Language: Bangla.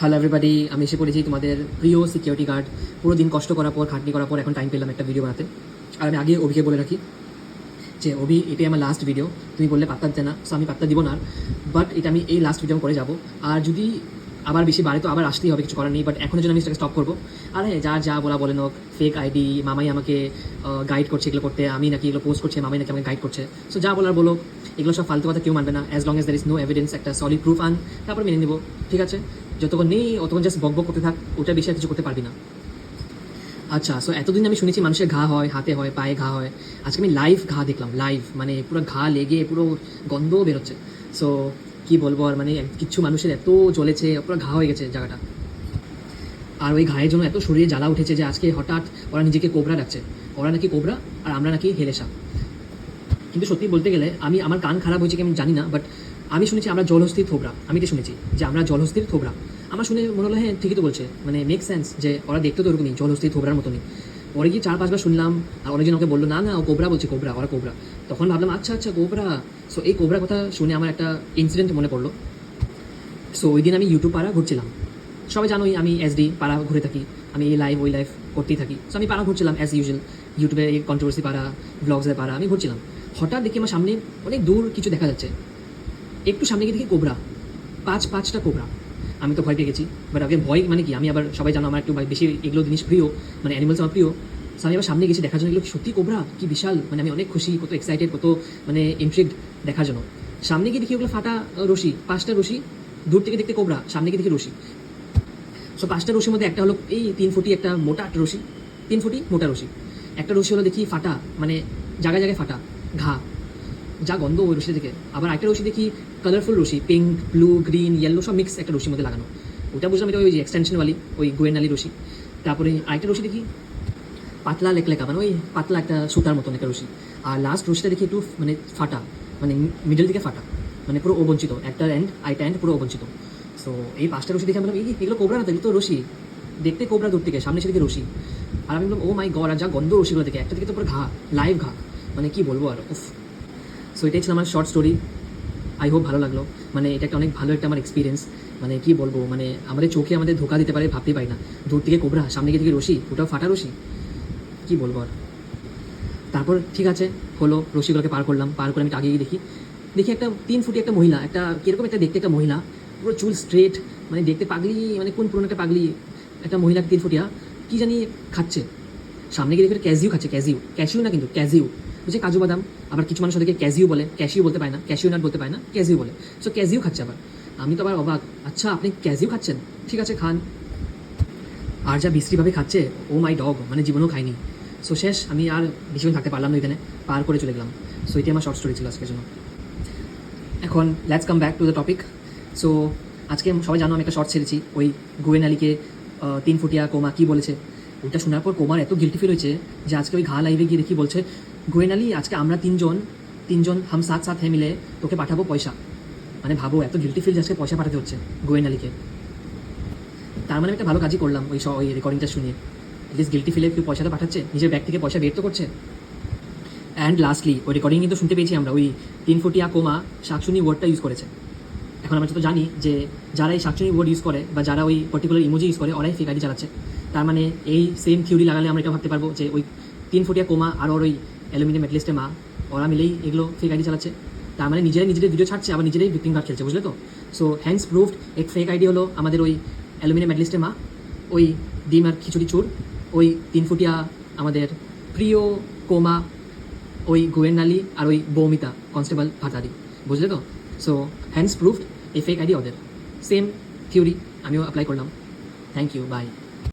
হ্যালো এভরিবাডি, আমি এসে পড়েছি তোমাদের প্রিয় সিকিউরিটি গার্ড। পুরো দিন কষ্ট করার পর, খাটনি করার পর এখন টাইম পেলাম একটা ভিডিও বানাতে। আর আমি আগে অভিকে বলে রাখি যে অভি, এটাই আমার লাস্ট ভিডিও। তুমি বললে পাত্তা দিতে না, সো আমি পাত্তা দিব না। বাট এটা আমি এই লাস্ট ভিডিও করে যাব। আর যদি আবার বেশি বাড়ে তো আবার আসতেই হবে, কিছু করার নেই। বাট এখনের জন্য আমি সেটাকে স্টপ করবো। আর হ্যাঁ, যা বলা বলেন হোক, ফেক আইডি, মামাই আমাকে গাইড করছে এগুলো করতে, আমি নাকি এগুলো পোস্ট করছে, মামাই নাকি আমাকে গাইড করছে। সো যা বলার বলো, এগুলো সব ফালতু কথা কেউ মানবে না। As long as there is no evidence, একটা সলিড প্রুফ আন, তারপর মেনে নেবো। ঠিক আছে, যতক্ষণ নেই অতক্ষণ জাস্ট বক করতে থাক, ওটা বেশি আর কিছু করতে পারবি না। আচ্ছা, সো এতদিন আমি শুনেছি মানুষের ঘা হয়, হাতে হয়, পায়ে ঘা হয়। আজকে আমি লাইভ ঘা দেখলাম, লাইভ, মানে পুরো ঘা লেগে পুরো গন্ধও বেরোচ্ছে। সো কি বলবো আর, মানে কিছু মানুষের এত জ্বলেছে, পুরো ঘা হয়ে গেছে জায়গাটা। আর ওই ঘায়ের জন্য এত শরীরে জ্বালা উঠেছে যে আজকে হঠাৎ ওরা নিজেকে কোবরা ডাকছে। ওরা নাকি কোবরা আর আমরা নাকি হেলেসা। কিন্তু সত্যি বলতে গেলে আমার কান খারাপ হয়েছে কি আমি জানি না, বাট আমি শুনেছি আমরা জলহস্তির থোবরা। আমি তো শুনেছি যে আমরা জলহস্তির থোবরা। আমার শুনে মনে হলো হ্যাঁ ঠিকই তো বলছে, মানে মেক সেন্স যে ওরা দেখতে তো ওরকমই, জলহস্তির থোবরার মতনই। পরে গিয়ে 4-5 বার শুনলাম, আর অনেকজন ওকে বললো না ও কোবরা বলছে, কোবরা, ওরা কোবরা। তখন ভাবলাম আচ্ছা কোবরা। সো এই কোবরা কথা শুনে আমার একটা ইনসিডেন্ট মনে পড়লো। সো ওই দিন আমি ইউটিউব পাড়া ঘুরছিলাম। সবাই জানোই আমি এসডি পাড়া ঘুরে থাকি, আমি এই লাইভ ওই লাইভ করতেই থাকি। সো আমি পাড়া ঘুরছিলাম অ্যাজ ইউজুয়াল, ইউটিউবে এই কন্ট্রোভার্সি পাড়া, ব্লগসের পাড়া আমি ঘুরছিলাম। হঠাৎ দেখি আমার সামনে অনেক দূর কিছু দেখা যাচ্ছে। একটু সামনে গিয়ে দেখি কোবরা, পাঁচটা কোবরা। আমি তো ভয় পেয়ে গেছি। বাট আগে ভয় মানে কি, আমি আবার সবাই জানো আমার একটু বেশি এগুলো জিনিস প্রিয়, মানে অ্যানিমালস আমার প্রিয়। সো আমি আবার সামনে গেছি দেখার জন্য, এগুলো সত্যি কোবরা, কি বিশাল, মানে আমি অনেক খুশি, কত এক্সাইটেড, কত মানে ইন্ট্রিগড দেখার জন্য। সামনে গিয়ে দেখি ওগুলো ফাটা রশি, 5টা রশি। দূর থেকে দেখতে কোবরা, সামনে গিয়ে দেখি রশি। সো 5টা রশির মধ্যে একটা হলো এই 3 ফুটি একটা মোটা একটা রশি, 3 ফুটি মোটা রশি। একটা রশি হলো দেখি ফাটা, মানে জায়গায় জায়গায় ফাটা, ঘা, যা গন্ধ ওই রশি থেকে। আবার একটা রশি দেখি কালারফুল রশি, পিঙ্ক, ব্লু, গ্রিন, ইয়েলো সব মিক্স একটা রশির মধ্যে লাগানো। ওটা বুঝলাম এটা ওই যে এক্সটেনশনওয়ালি, ওই গোয়েনালি রশি। তারপরে আরেকটা রশি দেখি পাতলা লেখা, মানে ওই পাতলা একটা সুতার মতন একটা রশি। আর লাস্ট রশিটা দেখি একটু মানে ফাটা, মানে মিডল থেকে ফাটা, মানে পুরো অবঞ্চিত, একটা এন্ড আইটা এন্ড পুরো অবঞ্চিত। সো এই 5টা রশি দেখে আমি বললাম এগুলো কোবরা না তো, এগুলো তো রশি, দেখতে কোবরা দূর থেকে, সামনে সেদিকে রশি। আর আমি বললাম ও মাই গড, আর যা গন্ধ রশিগুলো থেকে, একটা থেকে তো পুরো ঘা, লাইভ ঘা, মানে কি বলবো আর, উফ। সো এটাই ছিল আমার শর্ট স্টোরি। আই হোপ ভালো লাগলো। মানে এটা একটা অনেক ভালো একটা আমার এক্সপিরিয়েন্স। মানে কি বলবো, মানে আমাদের চোখে আমাদের ধোকা দিতে পারে ভাবতেই পারি না। দূর থেকে কোবরা, সামনে গিয়ে থেকে রশি, ওটাও ফাটা রশি, কি বলবো আর। তারপর ঠিক আছে হলো, রশিগুলোকে পার করলাম, পার করে আমি আগে গিয়ে দেখি একটা 3 ফুটি একটা মহিলা, একটা কীরকম একটা দেখতে একটা মহিলা, পুরো চুল স্ট্রেট, মানে দেখতে পাগলি, মানে কোন পুরনো একটা পাগলি একটা মহিলা, 3 ফুটিয়া কী জানি খাচ্ছে। সামনে গিয়ে দেখে ক্যাজিউ খাচ্ছে, ক্যাশিউ না কিন্তু ক্যাজিউ, বুঝছে, কাজু বাদাম। আবার কিছু মানুষ ওদেরকে ক্যাজিউ বলে, ক্যাশিউ বলতে পারে না, ক্যাশিউ নাট বলতে পারে না, ক্যাজিউ বলে। সো ক্যাজিউ খাচ্ছে আবার। আমি তো আবার অবাক, আচ্ছা আপনি ক্যাজিউ খাচ্ছেন, ঠিক আছে খান। আর যা বিশ্রীভাবে খাচ্ছে, ও মাই ডগ, মানে জীবনেও খাইনি। সো শেষ, আমি আর বেশিক্ষণ থাকতে পারলাম না এখানে, পার করে চলে গেলাম। সো এটাই আমার শর্ট স্টোরি ছিল আজকের জন্য। এখন let's come back to the topic. So আজকে সবাই জানো আমি একটা শর্ট ছেড়েছি, ওই গোয়েন আলীকে 3 ফুটিয়া কোমা কী বলেছে। ওইটা শোনার পর কোমার এত গিল্টি ফিল হয়েছে যে আজকে ওই ঘা লাইভে গিয়ে দেখি বলছে, গোয়েন আলী আজকে আমরা তিনজন হাম সাথ হ্যাঁ মিলে তোকে পাঠাবো পয়সা। মানে ভাবো, এত গিল্টি ফিল যে আজকে পয়সা পাঠাতে হচ্ছে গোয়েন আলীকে। তার মানে একটা ভালো কাজই করলাম ওই রেকর্ডিংটা শুনে। এটলিস্ট গিল্টি ফিলে কেউ পয়সাটা পাঠাচ্ছে, নিজের ব্যাগ থেকে পয়সা বের তো করছে। অ্যান্ড লাস্টলি ওই রেকর্ডিং কিন্তু শুনতে পেয়েছি আমরা, ওই 3 ফুটিয়া কোমা শাকচুনি ওয়ার্ডটা ইউজ করেছে। এখন আমরা তো জানি যে যারা এই শাকচুনি ওয়ার্ড ইউজ করে বা যারা ওই পার্টিকুলার ইমোজি ইউজ করে, ওরাই ফেক আইডি চালাচ্ছে। তার মানে এই সেম থিওরি লাগালে আমরা এটা ভাবতে পারবো যে ওই 3 ফুটিয়া কোমা আর ওর ওই অ্যালুমিনিয়াম মেটালিস্টের মা, ওরা মিলেই এগুলো ফেক আইডি চালাচ্ছে। তার মানে নিজেরাই নিজেদের ভিডিও ছাড়ছে, আবার নিজেরাই ভিক্টিম কার্ড খেলছে, বুঝলে তো। সো হ্যান্স প্রুভড এক ফেক আইডি হলো আমাদের ওই অ্যালুমিনিয়াম মেটালিস্টের মা, ওই ডিম আর খিচুড়ি চোর, ওই 3 ফুটিয়া আমাদের প্রিয় কোমা, ওই গোয়েন আলী, আর ওই বৌমিতা কনস্টেবল ভাতারি, বুঝলে তো। সো হ্যান্স প্রুভড এই ফেক আইডি ওদের। সেম থিওরি আমিও অ্যাপ্লাই করলাম। Thank you, by.